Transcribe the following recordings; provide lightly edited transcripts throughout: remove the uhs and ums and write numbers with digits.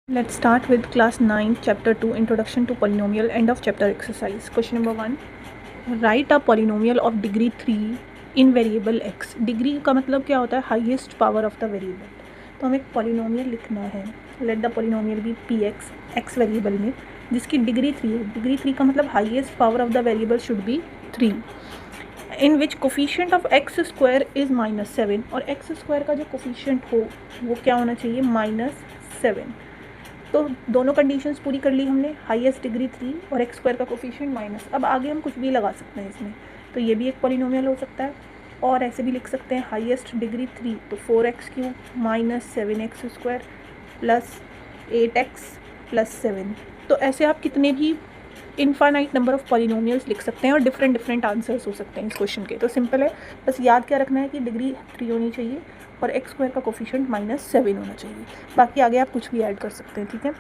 Let's start with class 9 chapter 2 introduction to polynomial end of chapter exercise. Question number 1, write a polynomial of degree 3 in variable x. Degree का मतलब क्या होता है? Highest power of the variable. तो हमें एक polynomial लिखना है. Let the polynomial be P X, X variable में जिसकी डिग्री 3 है. डिग्री 3 का मतलब highest power of the variable should be 3, in which coefficient of X square is -7 और एक्स स्क्वायर का जो कोफिशिएंट हो वो क्या होना चाहिए? -7. तो दोनों कंडीशंस पूरी कर ली हमने, हाईएस्ट डिग्री 3 और एक्स स्क्वायर का कोफिशिएंट माइनस. अब आगे हम कुछ भी लगा सकते हैं इसमें, तो ये भी एक पॉलिनोमियल हो सकता है. और ऐसे भी लिख सकते हैं हाईएस्ट डिग्री 3 तो 4x³ minus 7x² plus 8x plus 7. तो ऐसे आप कितने भी इनफाइनाइट नंबर ऑफ पॉलिनोमियल्स लिख सकते हैं और डिफरेंट आंसर्स हो सकते हैं इस क्वेश्चन के. तो सिंपल है, बस याद क्या रखना है कि डिग्री 3 होनी चाहिए और एक्स स्क्वायर का कोफिशिएंट -7 होना चाहिए. बाकी आगे आप कुछ भी ऐड कर सकते हैं. ठीक है.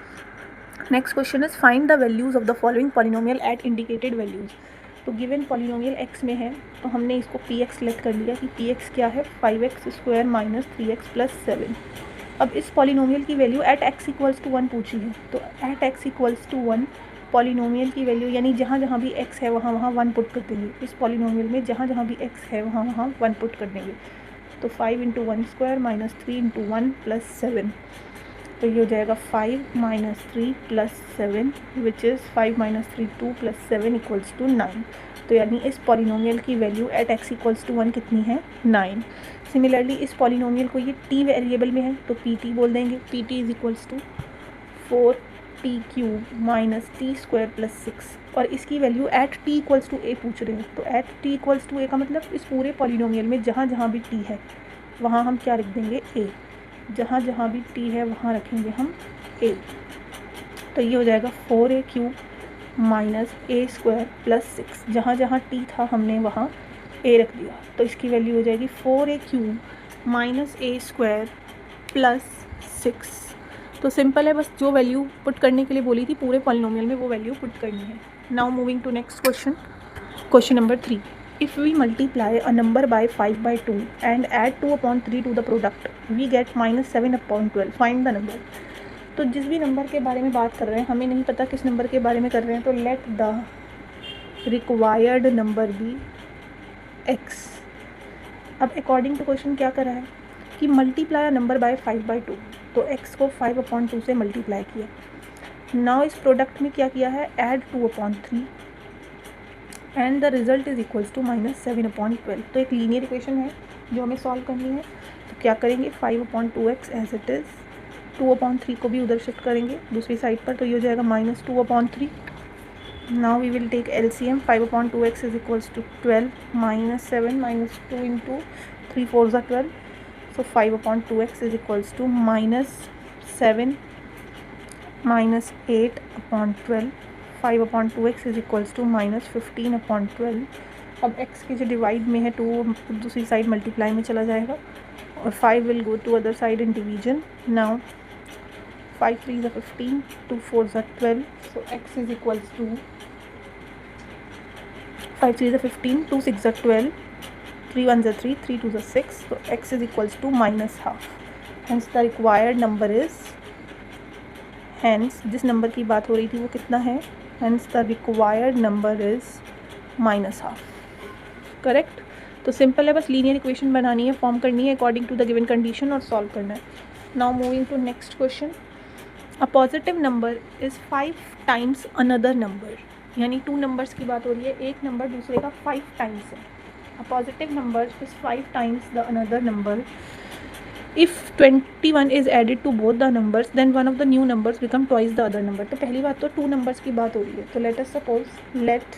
Next question is find the values of the following polynomial at indicated values. तो गिवन पॉलिनोमियल एक्स में है तो हमने इसको पी एक्स सेलेक्ट कर लिया कि पी एक्स क्या है? 5x² minus 3x plus 7. अब इस पॉलिनोमियल की value at x equals to 1 पूछी है, तो at x equals to 1 polynomial की वैल्यू यानी जहाँ जहाँ भी x है वहाँ 1 पुट कर देंगे. इस पॉलिनोमियल में जहाँ जहाँ भी x है वहाँ 1 पुट कर देंगे. तो 5 × 1² माइनस 3 × 1 प्लस 7. तो ये हो जाएगा 5 minus 3 plus 7 which is 5 minus 3 2 plus 7 equals to 9. तो यानी इस पॉलिनोमियल की value at x equals to 1 कितनी है? 9. सिमिलरली इस पॉलिनोमियल को ये t वेरिएबल में है तो pt बोल देंगे. pt is equals to 4t³ minus t² plus 6 और इसकी value at t equals to a पूछ रहे हैं. तो at t equals to a का मतलब इस पूरे पॉलिनोमियल में जहाँ जहाँ भी t है वहाँ हम क्या रख देंगे? a. जहाँ जहाँ भी t है वहाँ रखेंगे हम a. तो ये हो जाएगा 4a³ माइनस a² प्लस 6. जहाँ जहाँ t था हमने वहाँ a रख दिया तो इसकी वैल्यू हो जाएगी 4a³ माइनस a² प्लस 6. तो सिंपल है, बस जो वैल्यू पुट करने के लिए बोली थी पूरे पॉलिनोमियल में वो वैल्यू पुट करनी है. Now moving to next question. Question number 3, if we multiply a number by 5/2 and add 2/3 to the product we get -7/12. find the number. तो जिस भी नंबर के बारे में बात कर रहे हैं हमें नहीं पता किस नंबर के बारे में कर रहे हैं, तो let the required number be x. अब अकॉर्डिंग टू क्वेश्चन क्या करा है कि मल्टीप्लाई नंबर बाय 5/2, तो x को 5/2 से मल्टीप्लाई किया. नाउ इस प्रोडक्ट में क्या किया है? Add 2/3 and the result is equals to -7/12. तो एक लीनियर इक्वेशन है जो हमें सॉल्व करनी है. तो क्या करेंगे? 5/2x एज इट इज़, 2/3 को भी उधर शिफ्ट करेंगे दूसरी साइड पर, तो ये हो जाएगा -2/3. Now we will take LCM. 5/2x is equals to 12 minus 7 minus 2 into 3 4 ज़ा 12. So 5/2x is equals to -7 minus 8/12. 5/2x is equals to -15/12. अब x की जो डिवाइड में है 2 दूसरी साइड मल्टीप्लाई में चला जाएगा और 5 will go to other side in division. Now 5 3 ज़ा 15, 2 4 ज़ा 12. So x is equals to 5 3 ज़ा 15, 2 6 ज़ा 12, 3 1 ज़ा 3, 3 2 ज़ा 6. तो x is equals to -12. Hence the required number is, hence जिस नंबर की बात हो रही थी वो कितना है? Hence the required number is -12. Correct. तो सिंपल है, बस लीनियर इक्वेशन बनानी है, फॉर्म करनी है according to the given condition और सॉल्व करना है. Now moving to next question. A positive number is 5 times another number. यानी 2 नंबर्स की बात हो रही है, एक नंबर दूसरे का 5 टाइम्स है. अ positive number is 5 times the another number. If 21 is added to both the numbers, then one of the new numbers become twice the other number. तो पहली बात तो 2 numbers की बात हो रही है. तो let us suppose let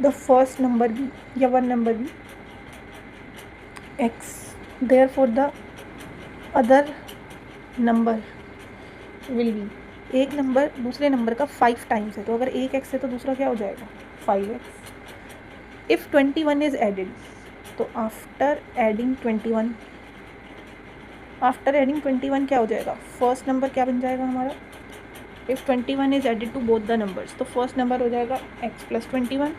the first number be या one number be x. Therefore the other number will be, एक नंबर दूसरे नंबर का 5 टाइम्स है तो अगर एक x है तो दूसरा क्या हो जाएगा? 5x. If 21 is added, तो आफ्टर एडिंग 21 क्या हो जाएगा? फर्स्ट नंबर क्या बन जाएगा हमारा? If 21 is added to both the numbers, तो फर्स्ट नंबर हो जाएगा x प्लस 21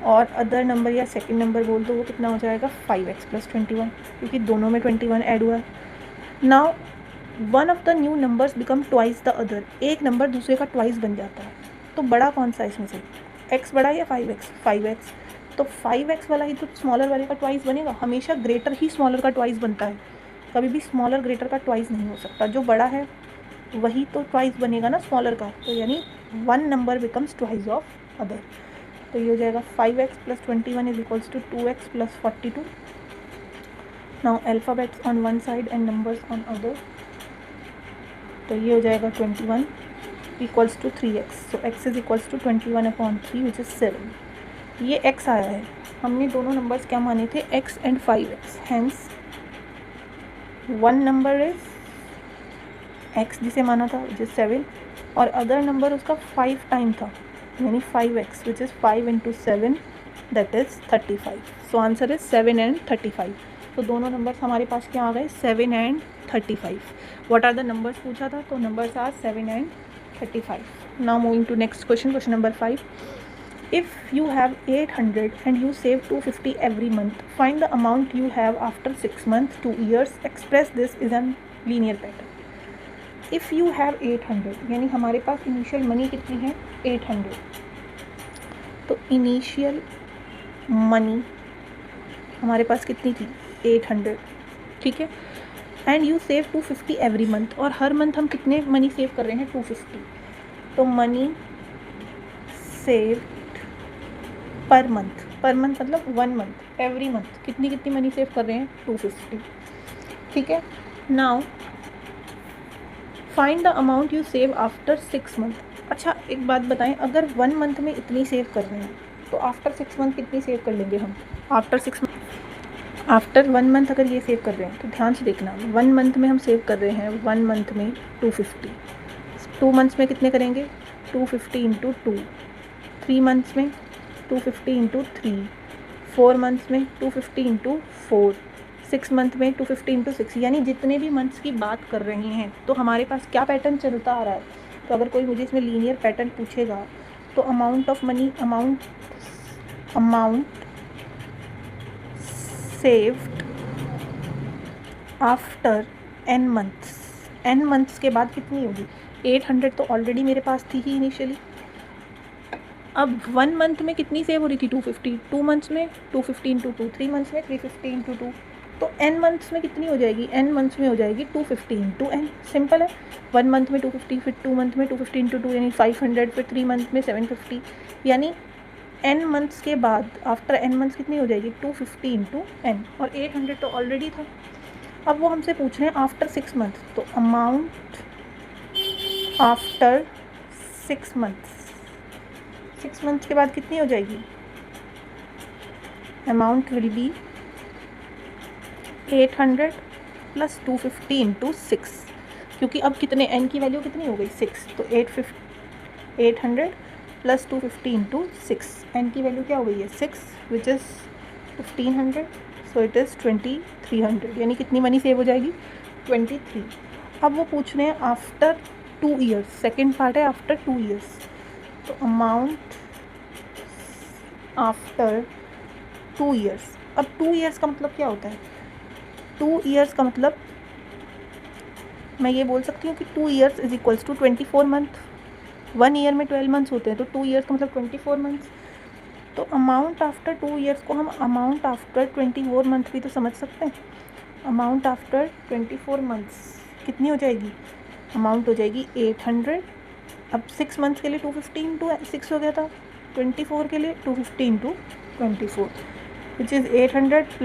और अदर नंबर या सेकंड नंबर बोल दो वो कितना हो जाएगा? 5x प्लस 21, क्योंकि दोनों में 21 ऐड हुआ है. Now one of the new numbers become twice the other, एक नंबर दूसरे का ट्वाइस बन जाता है, तो बड़ा कौन सा है इसमें से, x बड़ा या 5x, 5x, तो 5x वाला ही तो स्मॉलर वाले का ट्वाइस बनेगा, हमेशा ग्रेटर ही स्मॉलर का ट्वाइस बनता है, कभी भी स्मॉलर ग्रेटर का ट्वाइस नहीं हो सकता, जो बड़ा है वही तो ट्वाइस बनेगा ना स्मॉलर का, तो यानी one number becomes twice of other, तो ये हो जाएगा 5x + 21 is equals to 2x + 42. Now alphabets on one side and numbers on other, तो ये हो जाएगा 21 इक्वल्स टू 3x, so x is equals to 21/3 which is 7. ये x आया है, हमने दोनों नंबर्स क्या माने थे, x and 5x, hence one number is x जिसे माना था विच इज़ 7, और अदर नंबर उसका 5 टाइम था, यानी 5x which is 5 × 7 that is 35. So answer is 7 and 35. तो दोनों नंबर्स हमारे पास क्या आ गए, 7 and 35. What are the numbers पूछा था, तो numbers are 7 and 35. Now moving to next question, question number 5. If you have 800 and you save 250 every month, find the amount you have after 6 months, 2 years. Express this is a linear pattern. If you have 800, यानी हमारे पास initial money कितनी है, 800. तो initial money हमारे पास कितनी थी, 800, ठीक है. And you save 250 every month, और हर मंथ हम कितने मनी सेव कर रहे हैं, 250. तो मनी सेव पर मंथ मतलब 1 मंथ, एवरी मंथ कितनी मनी सेव कर रहे हैं, 250, ठीक है. Now find the amount you save after 6 month. अच्छा एक बात बताएं, अगर 1 मंथ में इतनी सेव कर रहे हैं तो आफ्टर 6 मंथ कितनी सेव कर लेंगे हम, आफ्टर 1 मंथ अगर ये सेव कर रहे हैं तो ध्यान से देखना, 1 मंथ में हम सेव कर रहे हैं, 1 मंथ में 250, 2 मंथ्स में कितने करेंगे, 250 × 2, 3 मंथ्स में 250 × 3, 4 मंथ्स में 250 × 4, 6 मंथ में 250 × 6, यानी जितने भी मंथ्स की बात कर रहे हैं तो हमारे पास क्या पैटर्न चलता आ रहा है. तो अगर कोई मुझे इसमें लीनियर पैटर्न पूछेगा तो amount of money, amount saved after n months के बाद कितनी होगी, 800 तो ऑलरेडी मेरे पास थी ही इनिशियली. अब 1 मंथ में कितनी सेव हो रही थी, 250, 2 मंथ्स में 250 × 2, 3 मंथ्स में 350 × 2, तो n मंथ्स में कितनी हो जाएगी, n मंथ्स में हो जाएगी 250 × n. सिंपल है, 1 मंथ में 250, फिर 2 मंथ में 250 × 2 यानी 500, फिर 3 मंथ में 750, यानी n मंथ्स के बाद आफ्टर n मंथ्स कितनी हो जाएगी, 250 × n, और 800 तो ऑलरेडी था. अब वो हमसे पूछ रहे हैं आफ्टर 6 मंथ, तो अमाउंट आफ्टर 6 मंथ्स, 6 मंथ्स के बाद कितनी हो जाएगी, अमाउंट विल बी 800 + 250 × 6, क्योंकि अब कितने n की वैल्यू कितनी हो गई, 6, तो 800 + 250 × 6, n की वैल्यू क्या हो गई है, 6 which is 1500, so it is 2300, यानी कितनी मनी सेव हो जाएगी, 23. अब वो पूछ रहे हैं आफ्टर 2 ईयर्स, सेकेंड पार्ट है आफ्टर 2 ईयर्स, तो अमाउंट आफ्टर 2 ईयर्स. अब 2 ईयर्स का मतलब क्या होता है, 2 ईयर्स का मतलब मैं ये बोल सकती हूँ कि 2 years is equals to 24 month. 1 year में 12 मंथ्स होते हैं, तो 2 ईयर्स का मतलब 24 मंथ्स. तो अमाउंट आफ्टर 2 ईयर्स को हम अमाउंट आफ्टर 24 मंथ भी तो समझ सकते हैं. अमाउंट आफ्टर 24 मंथ्स कितनी हो जाएगी, अमाउंट हो जाएगी 800. अब 6 मंथ्स के लिए 250 × 6 हो गया था, 24 के लिए 250 × 24 विच इज़ 800 +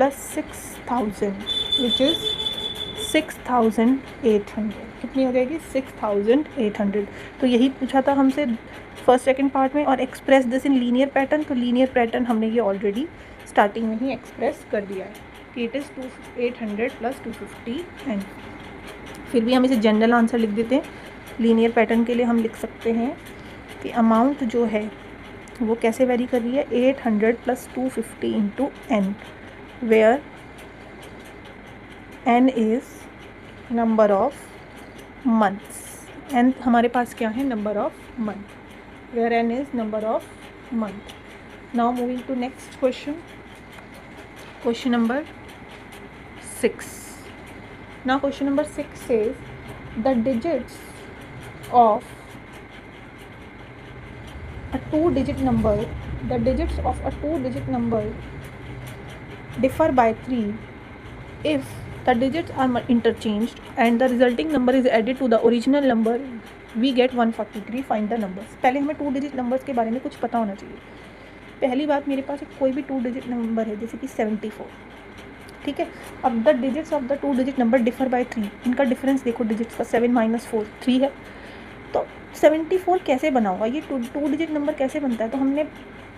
6000 विच इज़ 6800. कितनी हो जाएगी, 6800. तो यही पूछा था हमसे फर्स्ट सेकंड पार्ट में, और express this in linear pattern. तो लीनियर पैटर्न हमने ये ऑलरेडी स्टार्टिंग में ही एक्सप्रेस कर दिया है कि इट इज़ 800 + 250 n. फिर भी हम इसे जनरल आंसर लिख देते हैं. लीनियर पैटर्न के लिए हम लिख सकते हैं कि अमाउंट जो है वो कैसे वेरी कर रही है, 800 + 250 × n, where n is number of months. n हमारे पास क्या है, number of month, where n is number of month. Now moving to next question, question number 6. Now question number 6 says the digits of a two-digit number, the digits of a two-digit number differ by 3 if the digits are interchanged and the resulting number is added to the original number, we get 143. Find the numbers. पहले हमें two digit numbers के बारे में कुछ पता होना चाहिए. पहली बात, मेरे पास कोई भी टू डिजिट नंबर है जैसे कि 74, ठीक है. अब the digits of the two digit number differ by 3. इनका डिफरेंस देखो डिजिट्स का, 7 - 4 3 है. तो 74 कैसे बना होगा, ये टू डिजिट नंबर कैसे बनता है? तो हमने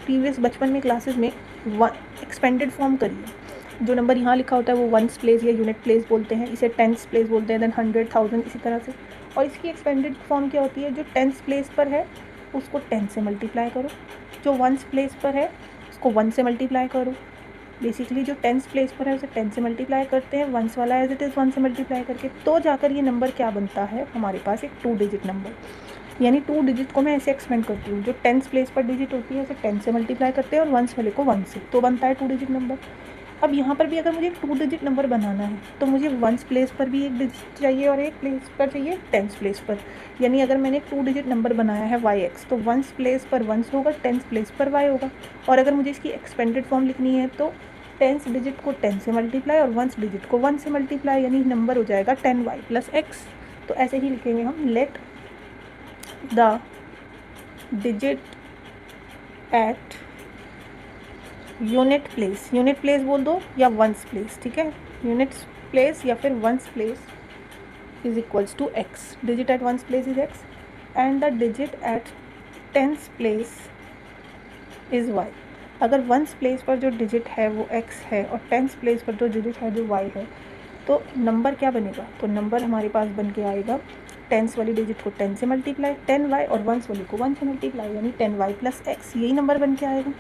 प्रीवियस बचपन में क्लासेस में एक्सपेंडेड फॉर्म करी है. जो नंबर यहाँ लिखा होता है वो वंस प्लेस या यूनिट प्लेस बोलते हैं, इसे टेंस प्लेस बोलते हैं, देन 100, 1000 इसी तरह से. और इसकी एक्सपेंडेड फॉर्म क्या होती है? जो टेंस प्लेस पर है उसको 10 से मल्टीप्लाई करो, जो वंस प्लेस पर है उसको 1 से मल्टीप्लाई करो. बेसिकली जो टेंस प्लेस पर है उसे 10 से मल्टीप्लाई करते हैं, वंस वाला एज इट इज़ 1 से मल्टीप्लाई करके, तो जाकर ये नंबर क्या बनता है हमारे पास, एक टू डिजिट नंबर. यानी टू डिजिट को मैं ऐसे एक्सपेंड करती हूँ, जो टेंस प्लेस पर डिजिट होती है उसे 10 से मल्टीप्लाई करते हैं और वंस वाले को 1 से, तो बनता है टू डिजिट नंबर. अब यहाँ पर भी अगर मुझे एक टू डिजिट नंबर बनाना है तो मुझे वंस प्लेस पर भी एक डिजिट चाहिए और एक प्लेस पर चाहिए टेंस प्लेस पर. यानी अगर मैंने एक टू डिजिट नंबर बनाया है yx, तो वंस प्लेस पर वंस होगा, टेंस प्लेस पर y होगा. और अगर मुझे इसकी एक्सपेंडेड फॉर्म लिखनी है तो टेंस डिजिट को 10 से मल्टीप्लाई और वंस डिजिट को 1 से मल्टीप्लाई, यानी नंबर हो जाएगा 10y + x. तो ऐसे ही लिखेंगे हम, let the digit at unit place, unit place बोल दो या वंस प्लेस, ठीक है, यूनिट्स प्लेस या फिर ones place is equals to x. Digit at ones place is x and the digit at tens place is y. अगर ones place पर जो डिजिट है वो x है और टेंस प्लेस पर जो डिजिट है जो y है, तो नंबर क्या बनेगा? तो नंबर हमारे पास बन के आएगा, टेंस वाली डिजिट को 10 से मल्टीप्लाई, 10y, और वंस वाली को 1 से मल्टीप्लाई, यानी 10y + x, यही नंबर बन के आएगा.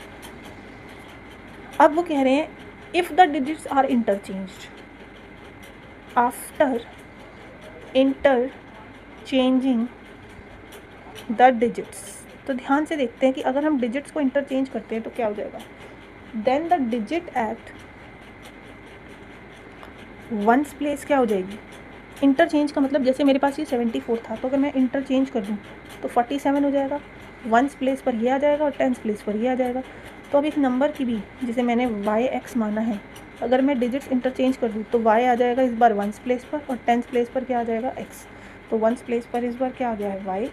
अब वो कह रहे हैं if the digits are interchanged after interchanging the digits. तो ध्यान से देखते हैं कि अगर हम डिजिट्स को इंटरचेंज करते हैं तो क्या हो जाएगा. Then the digit at ones place क्या हो जाएगी? इंटरचेंज का मतलब जैसे मेरे पास ये 74 था, तो अगर मैं इंटरचेंज कर दूँ तो 47 हो जाएगा. वंस प्लेस पर ये आ जाएगा और टेंस प्लेस पर ये आ जाएगा. तो अब इस नंबर की भी, जिसे मैंने yx माना है, अगर मैं डिजिट्स इंटरचेंज कर दूँ तो y आ जाएगा इस बार वंस प्लेस पर और टेंस प्लेस पर क्या आ जाएगा, x. तो वंस प्लेस पर इस बार क्या आ गया है, y,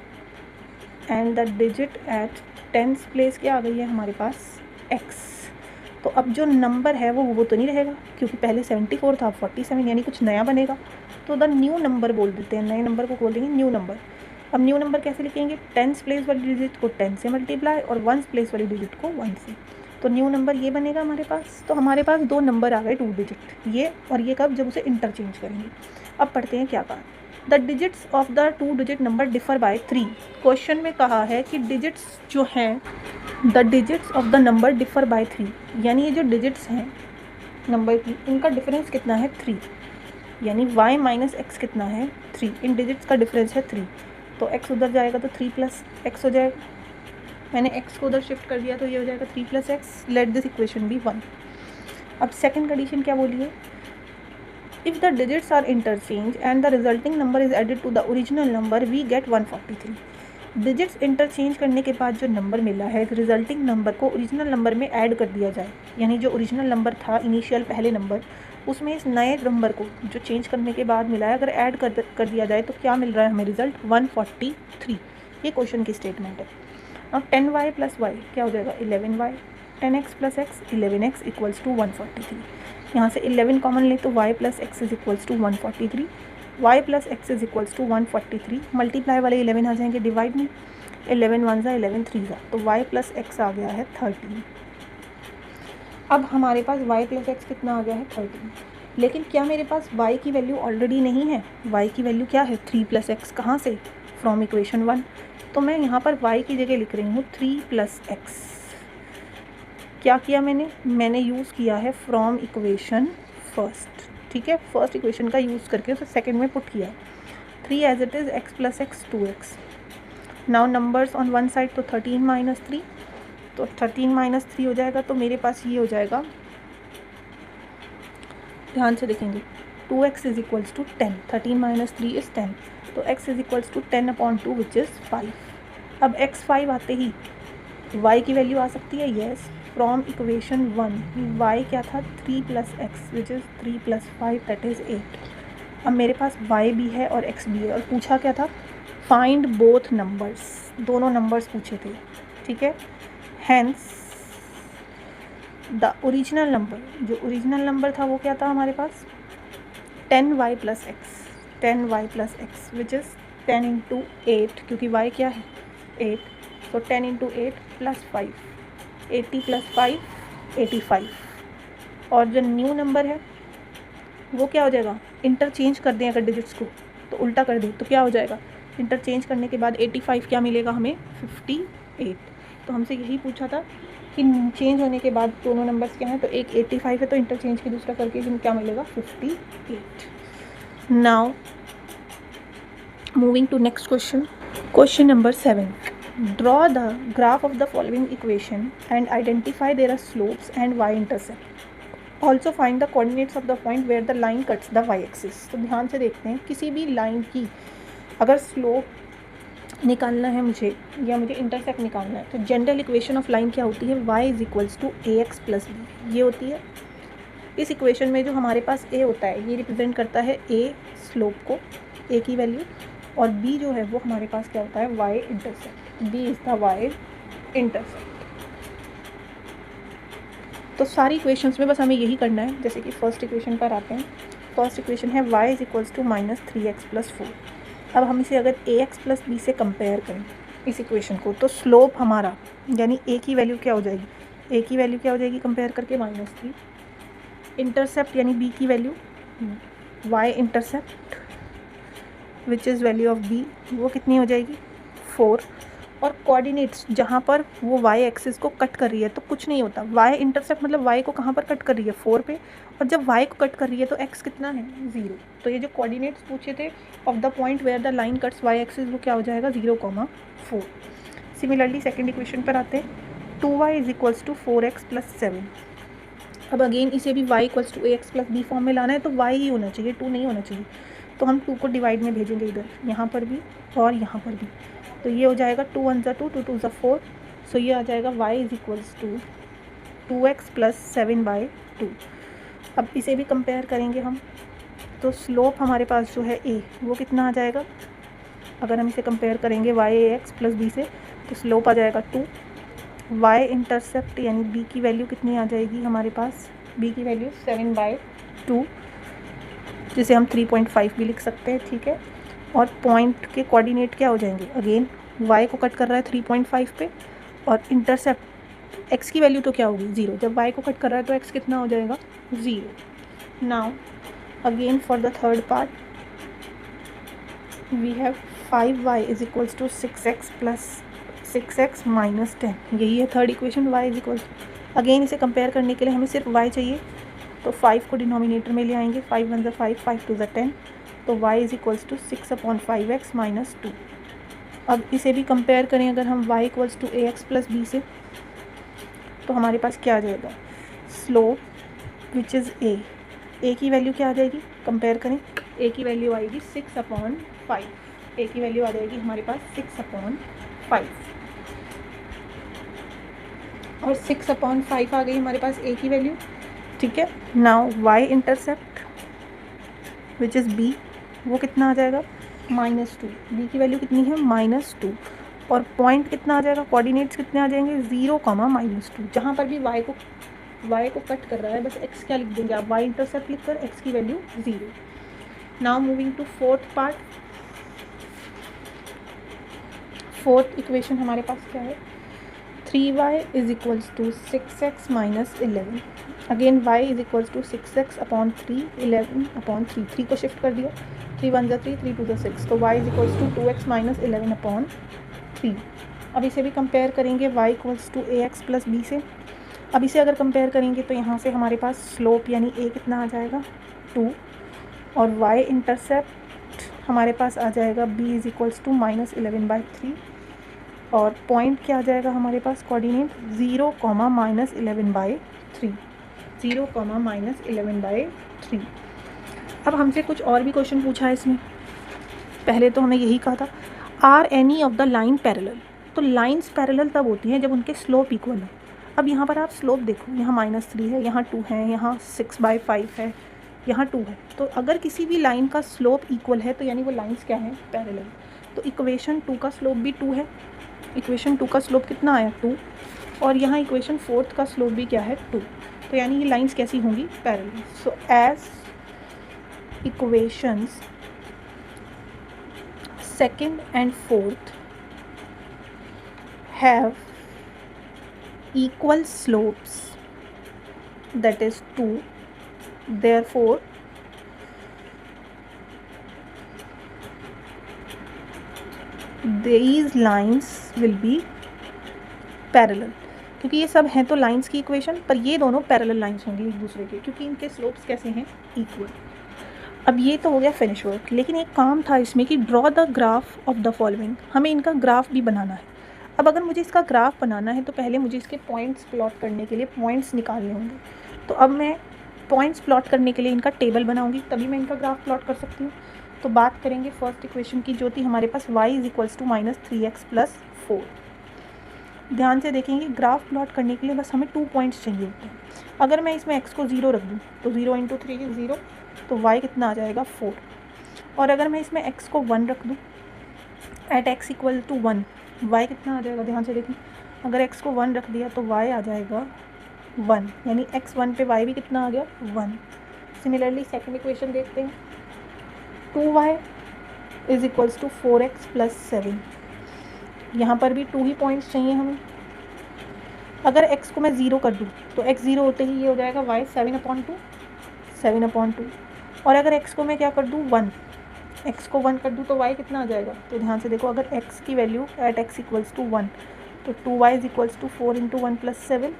and the digit at tens place क्या आ गई है हमारे पास, x. तो अब जो नंबर है वो तो नहीं रहेगा, क्योंकि पहले 74 था, 47, यानी कुछ नया बनेगा. तो द न्यू नंबर बोल देते हैं, नए नंबर को बोल देंगे न्यू नंबर. अब न्यू नंबर कैसे लिखेंगे? टेंस प्लेस वाली डिजिट को 10 से मल्टीप्लाई और वंस प्लेस वाली डिजिट को 1 से. तो न्यू नंबर ये बनेगा हमारे पास. तो हमारे पास दो नंबर आ गए टू डिजिट, ये और ये कब, जब उसे इंटरचेंज करेंगे. अब पढ़ते हैं क्या कहा. The digits of the two digit number differ by 3. Question में कहा है कि डिजिट्स जो हैं, the digits of the number differ by 3, यानी ये जो डिजिट्स हैं नंबर की, इनका डिफरेंस कितना है, 3. यानी y - x कितना है, 3. इन डिजिट्स का डिफरेंस है 3. तो x उधर जाएगा तो 3 + x हो जाएगा. मैंने x को उधर शिफ्ट कर दिया तो ये हो जाएगा 3 + x. Let this equation be 1. अब सेकंड कंडीशन क्या बोली है, if the digits are interchange and the resulting number is added to the original number, we get 143. Digits interchange करने के बाद जो नंबर मिला है, रिजल्टिंग नंबर को ओरिजिनल नंबर में ऐड कर दिया जाए, यानी जो ओरिजिनल नंबर था इनिशियल पहले नंबर, उसमें इस नए नंबर को जो चेंज करने के बाद मिला है अगर ऐड कर दिया जाए तो क्या मिल रहा है हमें रिजल्ट, 143. ये क्वेश्चन की स्टेटमेंट है. अब 10y + y क्या हो जाएगा, 11y, 10x + x 11x = 143. यहाँ से 11 कॉमन ले तो y + x = 143, y + x = 143. Multiply वाले 11 आ जाएंगे डिवाइड में, 11 1 ज़ा 11 3 ज़ा, तो y + x आ गया है 13. अब हमारे पास y + x कितना आ गया है, 13. लेकिन क्या मेरे पास y की वैल्यू ऑलरेडी नहीं है, y की वैल्यू क्या है, 3 + x. कहाँ से, फ्रॉम इक्वेशन 1. तो मैं यहाँ पर y की जगह लिख रही हूँ 3 + x. क्या किया मैंने यूज़ किया है फ्रॉम इक्वेशन फर्स्ट, ठीक है, फर्स्ट इक्वेशन का यूज़ करके उसे सेकंड में पुट किया. 3 as it is, x + x 2x. Now numbers on one side, तो 13 - 3, तो 13 - 3 हो जाएगा. तो मेरे पास ये हो जाएगा, ध्यान से देखेंगे, 2x = 10, 13 - 3 = 10. तो x is equals to 10/2 which is 5। अब x 5 आते ही y की वैल्यू आ सकती है, येस। फ्रॉम इक्वेशन 1 y क्या था 3 + x which is 3 + 5 that is 8। अब मेरे पास y भी है और x भी है और पूछा क्या था, फाइंड बोथ नंबर्स, दोनों नंबर्स पूछे थे, ठीक है। हैंस द ओरिजिनल नंबर, जो ओरिजिनल नंबर था वो क्या था हमारे पास 10y + x, 10y + x which is 10 × 8, क्योंकि y क्या है 8, तो 10 × 8 + 5, 80 + 5 85। और जो न्यू नंबर है वो क्या हो जाएगा, इंटरचेंज कर दें अगर डिजिट्स को तो उल्टा कर दें तो क्या हो जाएगा, इंटरचेंज करने के बाद 85 क्या मिलेगा हमें 58। तो हमसे यही पूछा था कि चेंज होने के बाद दोनों नंबर्स क्या हैं, तो एक 85 है तो इंटरचेंज की दूसरा करके क्या मिलेगा 58। Now moving to next question, question number 7। Draw the graph of the following equation and identify their slopes and y intercept. Also find the coordinates of the point where the line cuts the y axis. तो ध्यान से देखते हैं, किसी भी line की अगर slope निकालना है मुझे या मुझे इंटरसेप्ट निकालना है, तो जनरल इक्वेशन ऑफ लाइन क्या होती है, y = ax + b, ये होती है। इस इक्वेशन में जो हमारे पास a होता है ये रिप्रेजेंट करता है a स्लोप को, a की वैल्यू, और b जो है वो हमारे पास क्या होता है y intercept, b is the y intercept. तो सारी इक्वेशंस में बस हमें यही करना है। जैसे कि फर्स्ट इक्वेशन पर आते हैं, फर्स्ट इक्वेशन है y = -3x + 4। अब हम इसे अगर ax + b से कंपेयर करें इस इक्वेशन को, तो स्लोप हमारा यानी a की वैल्यू क्या हो जाएगी, a की वैल्यू क्या हो जाएगी कंपेयर करके -3, इंटरसेप्ट यानी b की value y intercept which is value of b, वो कितनी हो जाएगी 4। और कोऑर्डिनेट्स जहाँ पर वो y एक्सिस को कट कर रही है तो कुछ नहीं होता, y इंटरसेप्ट मतलब y को कहाँ पर कट कर रही है 4 पे, और जब y को कट कर रही है तो x कितना है 0। तो ये जो कोऑर्डिनेट्स पूछे थे of the point where the line cuts y axis, वो क्या हो जाएगा 0,4। सिमिलरली सेकेंड इक्वेशन पर आते हैं, 2y = 4x + 7। अब अगेन इसे भी y = ax + b फॉर्म में लाना है तो y ही होना चाहिए, 2 नहीं होना चाहिए। तो हम 2 को डिवाइड में भेजेंगे इधर, यहाँ पर भी और यहाँ पर भी, तो ये हो जाएगा 2 × 1 = 2, 2 × 2 = 4। सो ये आ जाएगा y = 2x + 7/2। अब इसे भी कंपेयर करेंगे हम, तो स्लोप हमारे पास जो है a वो कितना आ जाएगा, अगर हम इसे कंपेयर करेंगे y ax + b से, तो स्लोप आ जाएगा 2। y इंटरसेप्ट यानी b की वैल्यू कितनी आ जाएगी हमारे पास, b की वैल्यू 7/2, जिसे हम 3.5 भी लिख सकते हैं, ठीक है। और पॉइंट के कोऑर्डिनेट क्या हो जाएंगे, अगेन y को कट कर रहा है 3.5 पे, और इंटरसेप्ट x की वैल्यू तो क्या होगी 0, जब y को कट कर रहा है तो x कितना हो जाएगा 0। Now again for the third part we have 5y = 6x + 6x - 10, यही है थर्ड इक्वेशन। y = अगेन इसे कंपेयर करने के लिए हमें सिर्फ y चाहिए, तो 5 को डिनोमिनेटर में ले आएंगे, 5 × 1 = 5, 5 × 2 = 10, तो y = 6/5x - 2। अब इसे भी कंपेयर करें अगर हम y = ax + b से, तो हमारे पास क्या आ जाएगा, स्लोप विच इज़ a की वैल्यू क्या आ जाएगी, कंपेयर करें, a की वैल्यू आएगी 6/5, a की वैल्यू आ जाएगी हमारे पास 6/5, और 6/5 आ गई हमारे पास a की वैल्यू, ठीक है। Now y intercept which is b, वो कितना आ जाएगा -2, b की वैल्यू कितनी है -2, और पॉइंट कितना आ जाएगा, कोऑर्डिनेट्स कितने आ जाएंगे 0, -2, जहाँ पर भी y को कट कर रहा है बस x क्या लिख देंगे आप, y इंटरसेप्ट लिख कर x की value 0। Now moving to fourth part, fourth equation हमारे पास क्या है, 3y = 6x - 11। Again y = 6x/3, 11/3, 3 को शिफ्ट कर दिया, 3 × 1 = 3, 3 × 2 = 6, तो y = 2x - 11/3। अब इसे भी कंपेयर करेंगे y = ax + b से। अब इसे अगर कंपेयर करेंगे तो यहाँ से हमारे पास स्लोप यानी a कितना आ जाएगा 2, और y इंटरसेप्ट हमारे पास आ जाएगा b = -11/3, और पॉइंट क्या आ जाएगा हमारे पास, कोऑर्डिनेट 0, -11/3, 0, -11/3। अब हमसे कुछ और भी क्वेश्चन पूछा है इसमें, पहले तो हमें यही कहा था, are any of the line parallel. तो लाइंस पैरेलल तब होती हैं जब उनके स्लोप इक्वल हो। अब यहाँ पर आप स्लोप देखो, यहाँ -3 है, यहाँ 2 है, यहाँ 6/5 है, यहाँ 2 है। तो अगर किसी भी लाइन का स्लोप इक्वल है तो यानी वो लाइंस क्या हैं, पैरेलल। तो इक्वेशन 2 का स्लोप भी 2 है। इक्वेशन 2 का स्लोप कितना आया, 2। और यहाँ इक्वेशन 4 का स्लोप भी क्या है, 2। तो यानी ये लाइंस कैसी होंगी, parallel. So as equations second and fourth have equal slopes, that is 2, therefore these lines will be parallel। क्योंकि ये सब हैं तो लाइंस की इक्वेशन, पर ये दोनों पैरेलल लाइंस होंगी एक दूसरे के, क्योंकि इनके स्लोप्स कैसे हैं, इक्वल। अब ये तो हो गया फिनिश वर्क, लेकिन एक काम था इसमें कि draw the graph of the following, हमें इनका ग्राफ भी बनाना है। अब अगर मुझे इसका ग्राफ बनाना है तो पहले मुझे इसके पॉइंट्स प्लॉट करने के लिए पॉइंट्स निकालने होंगे। तो अब मैं पॉइंट्स प्लॉट करने के लिए इनका टेबल बनाऊंगी, तभी मैं इनका ग्राफ प्लॉट कर सकती हूँ। तो बात करेंगे फर्स्ट इक्वेशन की, जो थी हमारे पास y = -3x + 4। ध्यान से देखेंगे, ग्राफ प्लॉट करने के लिए बस हमें 2 पॉइंट्स चाहिए होते हैं। अगर मैं इसमें x को 0 रख दूँ तो 0 × 3 = 0, तो y कितना आ जाएगा, 4। और अगर मैं इसमें x को 1 रख दूँ, एट x = 1, y कितना आ जाएगा, ध्यान से देखें। अगर x को 1 रख दिया तो y आ जाएगा 1, यानी x1 पे y भी कितना आ गया, 1। सिमिलरली सेकंड इक्वेशन देखते हैं, 2y = 4x + 7। यहाँ पर भी 2 ही पॉइंट्स चाहिए हमें। अगर x को मैं 0 कर दूँ तो x 0 होते ही ये हो जाएगा y 7/2। और अगर x को मैं क्या कर दूँ, 1, x को 1 कर दूँ तो y कितना आ जाएगा। तो ध्यान से देखो, अगर x की वैल्यू एट x = 1, तो 2y = 4 × 1 + 7,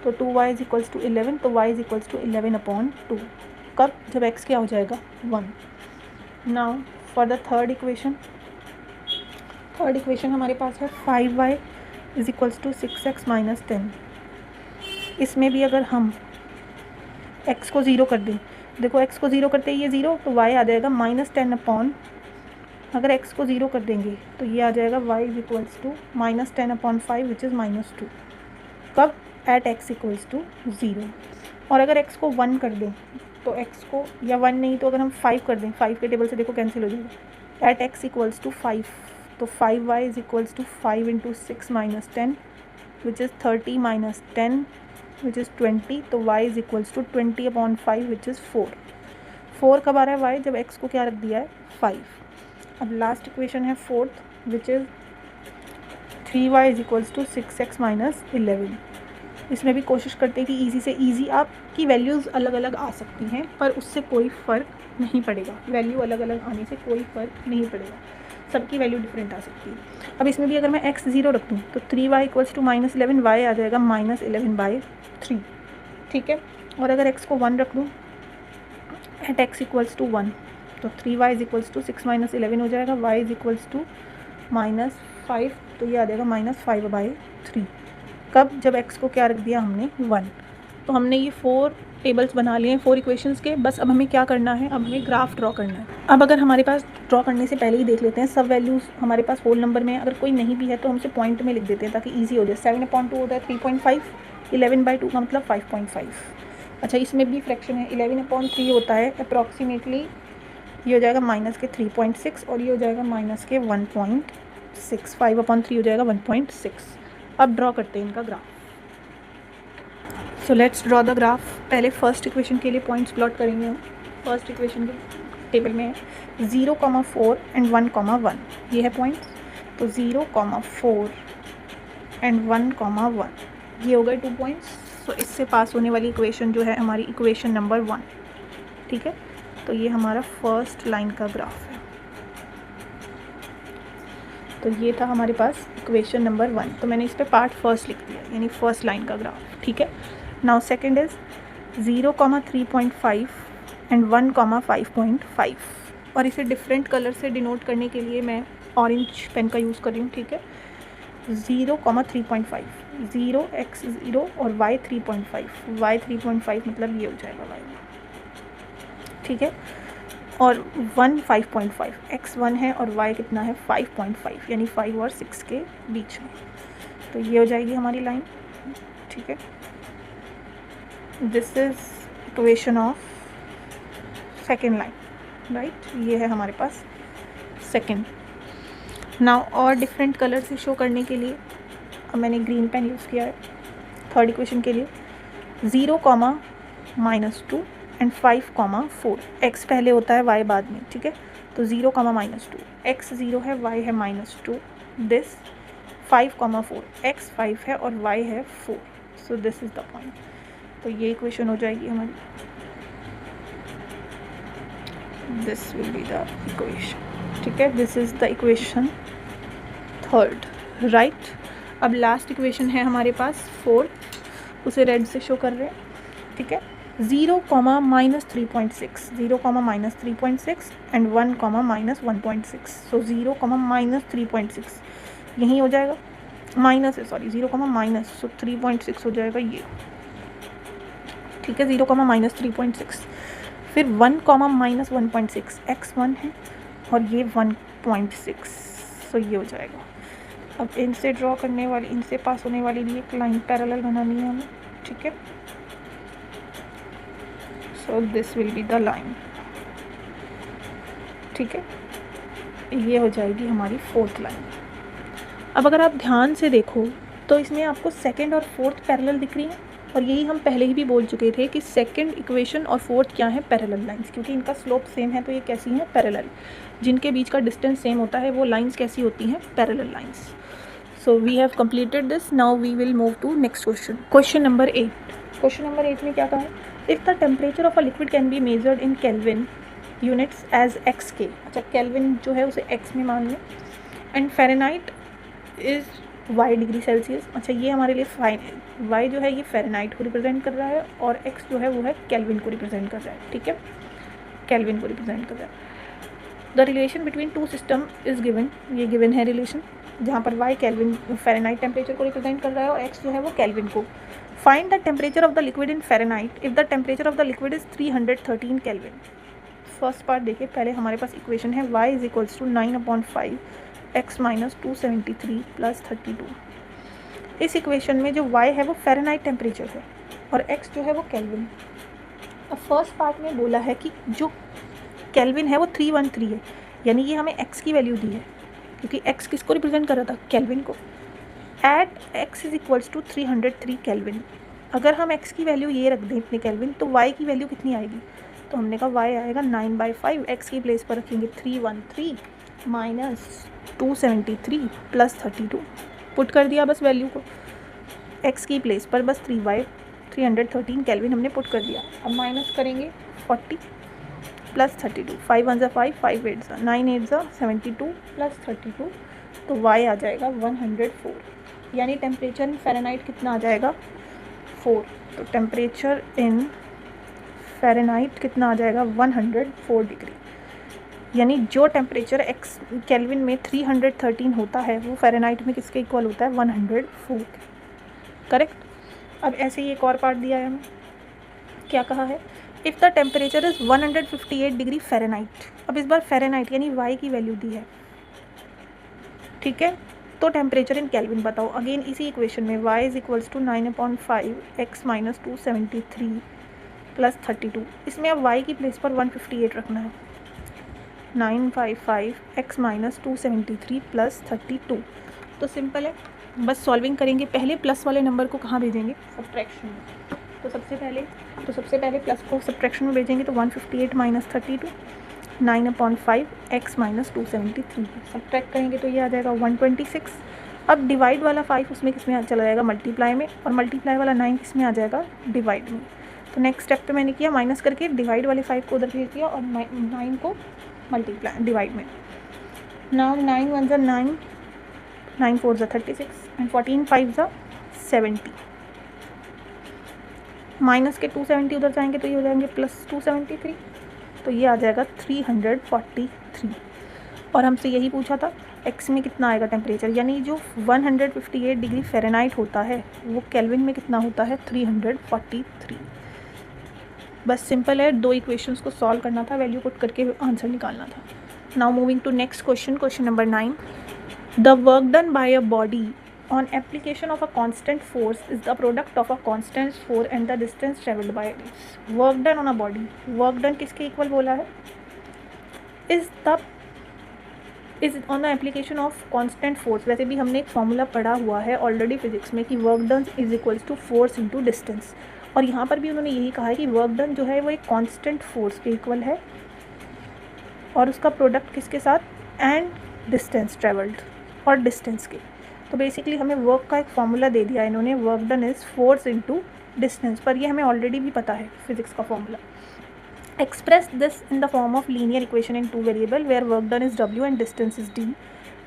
तो 2y = 11, तो y = 11/2। कब, जब x क्या हो जाएगा, 1। Now for the third equation, third equation हमारे पास है 5y = 6x - 10। इसमें भी अगर हम x को 0 कर दें, देखो x को 0 करते ही ये 0, तो y आ जाएगा -10/, अगर x को 0 कर देंगे तो ये आ जाएगा y = -10/5 विच इज़ -2। कब, एट x = 0। और अगर x को 1 कर दें तो x को, या 1 नहीं तो अगर हम 5 कर दें, 5 के टेबल से देखो कैंसिल हो जाएगा, एट x = 5, तो 5y = 5 × 6 - 10 which is 30 - 10 which is 20, तो y = 20/5 विच इज़ 4। 4 कब आ रहा है y, जब x को क्या रख दिया है, 5। अब लास्ट इक्वेशन है fourth, which is 3y = 6x - 11। इसमें भी कोशिश करते हैं कि ईजी से ईजी, आपकी वैल्यूज़ अलग अलग आ सकती हैं पर उससे कोई फ़र्क नहीं पड़ेगा। वैल्यू अलग अलग आने से कोई फ़र्क नहीं पड़ेगा, सबकी वैल्यू डिफरेंट आ सकती है। अब इसमें भी अगर मैं x 0 रख दूँ तो 3y = -11, y आ जाएगा -11/3, ठीक है। और अगर x को 1 रख दूँ, एट x = 1, तो 3y = 6 - 11 हो जाएगा, y = -5, तो ये आ जाएगा -5/3। कब, जब x को क्या रख दिया हमने, 1। तो हमने ये 4 टेबल्स बना लिए हैं 4 इक्वेशंस के। बस अब हमें क्या करना है, अब हमें ग्राफ ड्रॉ करना है। अब अगर हमारे पास ड्रॉ करने से पहले ही देख लेते हैं सब वैल्यूज़ हमारे पास होल नंबर में है, अगर कोई नहीं भी है तो हम उसे पॉइंट में लिख देते हैं ताकि ईजी हो जाए। 7/2 होता है 3.5, 11/2 का मतलब 5.5। अच्छा, इसमें भी फ्रैक्शन है, 11/3 होता है अप्रॉक्सीमेटली, ये हो जाएगा -3.6 और ये हो जाएगा -1.6, 5/3 हो जाएगा 1.6। अब ड्रॉ करते हैं इनका graph. So let's draw the graph. पहले फर्स्ट इक्वेशन के लिए पॉइंट्स प्लॉट करेंगे हम। फर्स्ट इक्वेशन के टेबल में है 0, 4 एंड 1, 1, ये है पॉइंट। तो 0, 4 एंड 1, 1, ये हो गए 2 पॉइंट्स। तो इससे पास होने वाली इक्वेशन जो है हमारी इक्वेशन नंबर 1, ठीक है। तो ये हमारा फर्स्ट लाइन का ग्राफ है। तो ये था हमारे पास इक्वेशन नंबर 1। तो मैंने इस पर पार्ट फर्स्ट लिख दिया, यानी फर्स्ट लाइन का ग्राफ, ठीक है। Now second is 0, 3.5 and 1, 5.5। और इसे डिफरेंट कलर से डिनोट करने के लिए मैं ऑरेंज पेन का यूज़ कर रही हूँ, ठीक है। 0, 3.5, 0 x 0 और y 3.5, y 3.5 मतलब ये हो जाएगा y, ठीक है। और 1 5.5, x 1 है और y कितना है 5.5, यानी 5 और 6 के बीच में। तो ये हो जाएगी हमारी लाइन, ठीक है। This is equation of second line, right. ये है हमारे पास सेकेंड। नाउ और डिफरेंट कलर से शो करने के लिए अब मैंने ग्रीन पेन यूज़ किया है थर्ड इक्वेशन के लिए। 0, -2 एंड 5, 4, x पहले होता है y बाद में, ठीक है। तो 0, -2, x 0 है, y है -2, दिस 5, 4, x 5 है और y है 4, so this is the point. तो ये इक्वेशन हो जाएगी हमारी, this will be the equation, ठीक है। This is the equation third, right. अब लास्ट इक्वेशन है हमारे पास फोर्थ, उसे रेड से शो कर रहे हैं, ठीक है। 0, -3.6, 0, -3.6 एंड 1, -1.6, सो 0, -3.6 यहीं हो जाएगा, माइनस है, सॉरी 0, माइनस, सो 3.6 हो जाएगा ये, ठीक है। 0, -3.6, फिर 1, -1.6, x 1 है और ये 1.6, सो ये हो जाएगा। अब इनसे ड्रॉ करने वाली, इनसे पास होने वाली भी एक लाइन पैरेलल बनानी है हमें, ठीक है। So this will be the line, ठीक है। ये हो जाएगी हमारी फोर्थ लाइन। अब अगर आप ध्यान से देखो तो इसमें आपको सेकंड और फोर्थ पैरेलल दिख रही हैं, और यही हम पहले ही भी बोल चुके थे कि सेकंड इक्वेशन और फोर्थ क्या है, पैरेलल लाइंस, क्योंकि इनका स्लोप सेम है तो ये कैसी हैं, पैरेलल। जिनके बीच का डिस्टेंस सेम होता है वो लाइंस कैसी होती हैं, parallel lines. So we have completed this, now we will move to next question. Question number 8। Question number 8 में क्या कहा है, if the temperature of a liquid can be measured in kelvin units as x K, अच्छा kelvin जो है उसे x में मान लें, and Fahrenheit is why degree Celsius. अच्छा ये हमारे लिए फाइन, वाई जो है ये फ़ारेनहाइट को रिप्रेजेंट कर रहा है और एक्स जो है वो है केल्विन को रिप्रेजेंट कर रहा है, ठीक है, केल्विन को रिप्रेजेंट कर रहा है। The relation between two system is given, ये गिवन है रिलेशन, जहाँ पर वाई केल्विन फ़ारेनहाइट टेम्परेचर को रिप्रेजेंट कर रहा है और एक्स जो है वो केल्विन को। Find the temperature of the liquid in Fahrenheit if the temperature of the liquid is 313 kelvin. First part देखिए, पहले हमारे पास इक्वेशन है y is equals to 9/5 x - 273 + 32। इस इक्वेशन में जो y है वो फ़ारेनहाइट टेम्परेचर है और x जो है वो केल्विन। अब फर्स्ट पार्ट में बोला है कि जो केल्विन है वो 313 है, यानी ये हमें x की वैल्यू दी है, क्योंकि x किसको रिप्रेजेंट कर रहा था, केल्विन को। At x is equals to 303 kelvin. अगर हम x की वैल्यू ये रख दें इतने केल्विन, तो y की वैल्यू कितनी आएगी, तो हमने कहा y आएगा 9/5, x की प्लेस पर रखेंगे 313 - 273 + 32, पुट कर दिया बस वैल्यू को, x की प्लेस पर बस 313 केल्विन हमने पुट कर दिया। अब माइनस करेंगे 40 + 32, 5 1 = 5, 5 8 = 9 8 = 72 + 32, तो y आ जाएगा 104, यानी टेम्परेचर इन फ़ारेनहाइट कितना आ जाएगा, 4। तो टेम्परेचर इन फ़ारेनहाइट कितना आ जाएगा, 104 डिग्री, यानी जो टेम्परेचर एक्स केल्विन में 313 होता है वो फ़ारेनहाइट में किसके इक्वल होता है, 104, करेक्ट। अब ऐसे ही एक और पार्ट दिया है हमें, क्या कहा है, if the temperature is 158 degree Fahrenheit. अब इस बार फ़ारेनहाइट यानी y की वैल्यू दी है, ठीक है, तो टेम्परेचर इन केल्विन बताओ। अगेन इसी इक्वेशन में y is equals to 9/5 x - 273 + 32, इसमें अब y की प्लेस पर 158 रखना है, 9/5 x - 273 + 32। तो सिंपल है, बस सॉल्विंग करेंगे। पहले प्लस वाले नंबर को कहाँ भेजेंगे, सब्ट्रैक्शन में। तो सबसे पहले प्लस को सब्ट्रैक्शन में भेजेंगे, तो 158 - 32, 9/5 x - 273 सब्ट्रैक्ट करेंगे तो ये आ जाएगा 126। अब डिवाइड वाला 5 उसमें किस में चला जाएगा, मल्टीप्लाई में, और मल्टीप्लाई वाला 9 किस में आ जाएगा, डिवाइड में। तो नेक्स्ट स्टेप पे मैंने किया, माइनस करके डिवाइड वाले 5 को उधर भेज दिया और 9 को मल्टीप्लाई डिवाइड में। Now 9 1 = 9, 9 4 = 36 and 14 5 = 70। माइनस के 270 उधर जाएंगे तो ये हो जाएंगे प्लस 273, तो ये आ जाएगा 343। और हमसे यही पूछा था x में कितना आएगा टेम्परेचर, यानी जो 158 डिग्री फ़ारेनहाइट होता है वो केल्विन में कितना होता है, 343। बस सिंपल है, 2 इक्वेशंस को सॉल्व करना था, वैल्यू पुट करके आंसर निकालना था. Now moving to next question, question number 9. The work done by a body on application of a constant force is the product of a constant force and the distance traveled by it. Work done on a body, work done किसके equal बोला है? is on the application of constant force. वैसे भी हमने एक formula पढ़ा हुआ है ऑलरेडी फिजिक्स में कि work done is equals to force into distance, और यहाँ पर भी उन्होंने यही कहा है कि वर्क डन जो है वो एक कांस्टेंट फोर्स के इक्वल है और उसका प्रोडक्ट किसके साथ? एंड डिस्टेंस ट्रेवल्ड और डिस्टेंस के. तो बेसिकली हमें वर्क का एक फॉर्मूला दे दिया इन्होंने, work done is force into distance, पर ये हमें ऑलरेडी भी पता है फिजिक्स का formula. Express this in the form of linear equation in 2 variable where work done is W and distance is D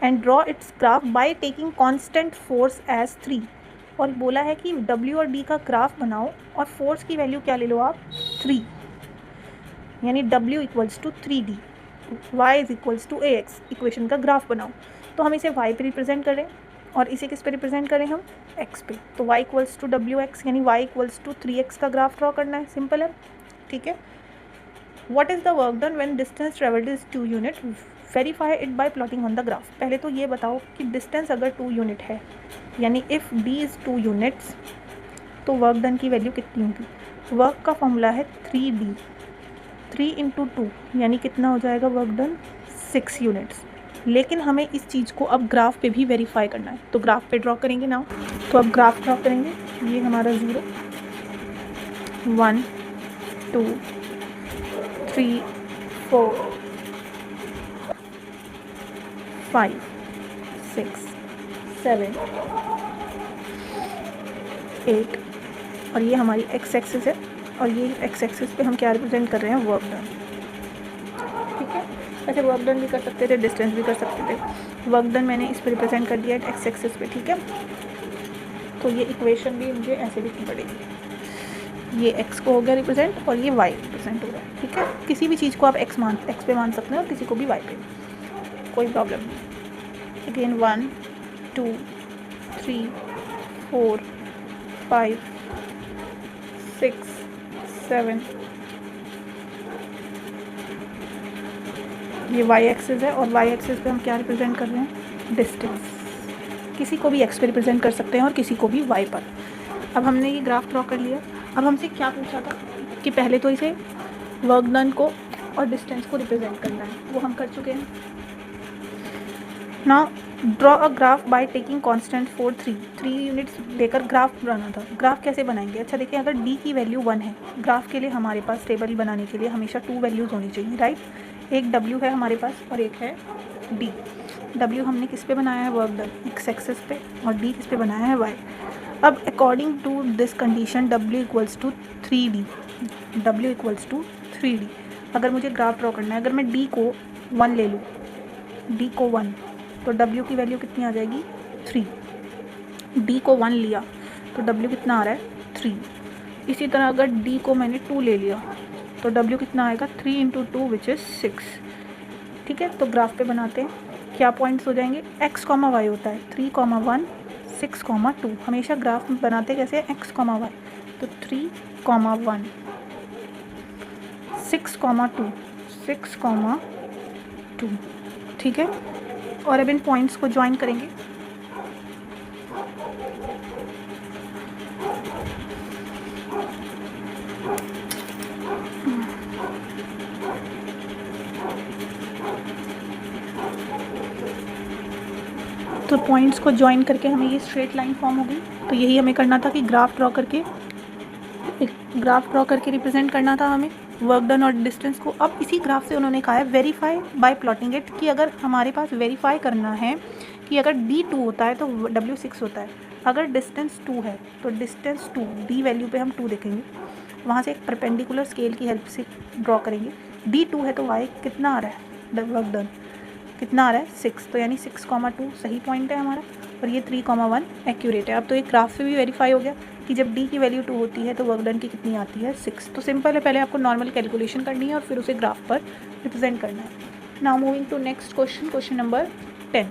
and draw its graph by taking constant force as 3. और बोला है कि W और D का graph बनाओ और force की value क्या ले लो आप? 3, यानी W equals to 3D, Y is equals to AX. Equation का ग्राफ बनाओ. तो हम इसे Y पे रिप्रेजेंट करें और इसे किस पे रिप्रेजेंट करें हम? x पे. तो y इक्वल्स टू WX, यानी y इक्वल्स टू 3x का ग्राफ ड्रॉ करना है. सिंपल है, ठीक है. What is the work done when distance travelled is 2 unit? Verify it by plotting on the graph. पहले तो ये बताओ कि डिस्टेंस अगर 2 यूनिट है, यानी इफ़ d इज़ 2 यूनिट्स, तो वर्क डन की वैल्यू कितनी होगी? वर्क का फॉर्मूला है 3D, 3 इंटू 2, यानी कितना हो जाएगा वर्क डन? 6 यूनिट्स. लेकिन हमें इस चीज़ को अब ग्राफ पे भी वेरीफाई करना है, तो ग्राफ पे ड्रॉ करेंगे ना. तो अब ग्राफ ड्रॉ करेंगे. ये हमारा 0, 1, 2, 3, 4, 5, 6, 7, 8, और ये हमारी x एक्सिस है, और ये x एक्सिस पे हम क्या रिप्रेजेंट कर रहे हैं? Work done. ठीक है. वैसे वर्क डन भी कर सकते थे, डिस्टेंस भी कर सकते थे. वर्क डन मैंने इस पर रिप्रेजेंट कर दिया है x एक्सिस पे. ठीक है. तो ये इक्वेशन भी मुझे ऐसे लिखनी पड़ेगी. ये x को हो गया रिप्रेजेंट और ये y रिप्रेजेंट हो रहा है. ठीक है. किसी भी चीज़ को आप x पे मान सकते हैं और किसी को भी y पे, कोई प्रॉब्लम नहीं. अगेन 1, 2, 3, 4, 5, 6, 7, ये y एक्सिस है और y एक्सिस पे हम क्या रिप्रेजेंट कर रहे हैं? डिस्टेंस. किसी को भी x पे रिप्रेजेंट कर सकते हैं और किसी को भी y पर. अब हमने ये ग्राफ ड्रॉ कर लिया. अब हमसे क्या पूछा था कि पहले तो इसे वर्क डन को और डिस्टेंस को रिप्रेजेंट करना है, वो हम कर चुके हैं. Now draw a graph by taking constant for 3 units लेकर ग्राफ बनाना था. ग्राफ कैसे बनाएंगे? अच्छा देखिए, अगर d की वैल्यू 1 है, ग्राफ के लिए हमारे पास टेबल बनाने के लिए हमेशा 2 वैल्यूज़ होनी चाहिए, राइट. एक W है हमारे पास और एक है D. W हमने किस पे बनाया है? वर्क डन, x एक्सिस पे, और D किस पे बनाया है? y. अब according to this condition W equals to 3D, W equals to 3D. अगर मुझे ग्राफ ड्रॉ करना है, अगर मैं D को 1 ले लूँ, D को 1, तो W की वैल्यू कितनी आ जाएगी? 3. D को 1 लिया तो W कितना आ रहा है? 3. इसी तरह अगर D को मैंने 2 ले लिया तो W कितना आएगा? 3 इंटू 2 विच इज़ 6. ठीक है. तो ग्राफ पे बनाते हैं. क्या पॉइंट्स हो जाएंगे? x, y होता है 3, 1, 6, 2. हमेशा ग्राफ बनाते कैसे हैं? x, y. तो 3, 1, 6, 2, 6, 2. ठीक है. और अब इन पॉइंट्स को ज्वाइन करेंगे. तो पॉइंट्स को ज्वाइन करके हमें ये स्ट्रेट लाइन फॉर्म हो गई. तो यही हमें करना था कि ग्राफ ड्रॉ करके रिप्रेजेंट करना था हमें वर्क डन और डिस्टेंस को. अब इसी ग्राफ से उन्होंने कहा है वेरीफाई बाय प्लॉटिंग इट, कि अगर हमारे पास वेरीफाई करना है कि अगर D 2 होता है तो W 6 होता है, अगर डिस्टेंस 2 है तो डिस्टेंस 2, D वैल्यू पे हम 2 देखेंगे, वहाँ से एक परपेंडिकुलर स्केल की हेल्प से ड्रॉ करेंगे. D 2 है तो y कितना आ रहा है? वर्क डन कितना आ रहा है? 6. तो यानी 6, 2 सही पॉइंट है हमारा, और ये 3, 1 एक्यूरेट है. अब तो एक ग्राफ से भी वेरीफाई हो गया कि जब D की वैल्यू 2 होती है तो वर्क डन की कितनी आती है? 6. तो सिंपल है, पहले आपको नॉर्मल कैलकुलेशन करनी है और फिर उसे ग्राफ पर रिप्रेजेंट करना है. Now moving to next question, question number 10.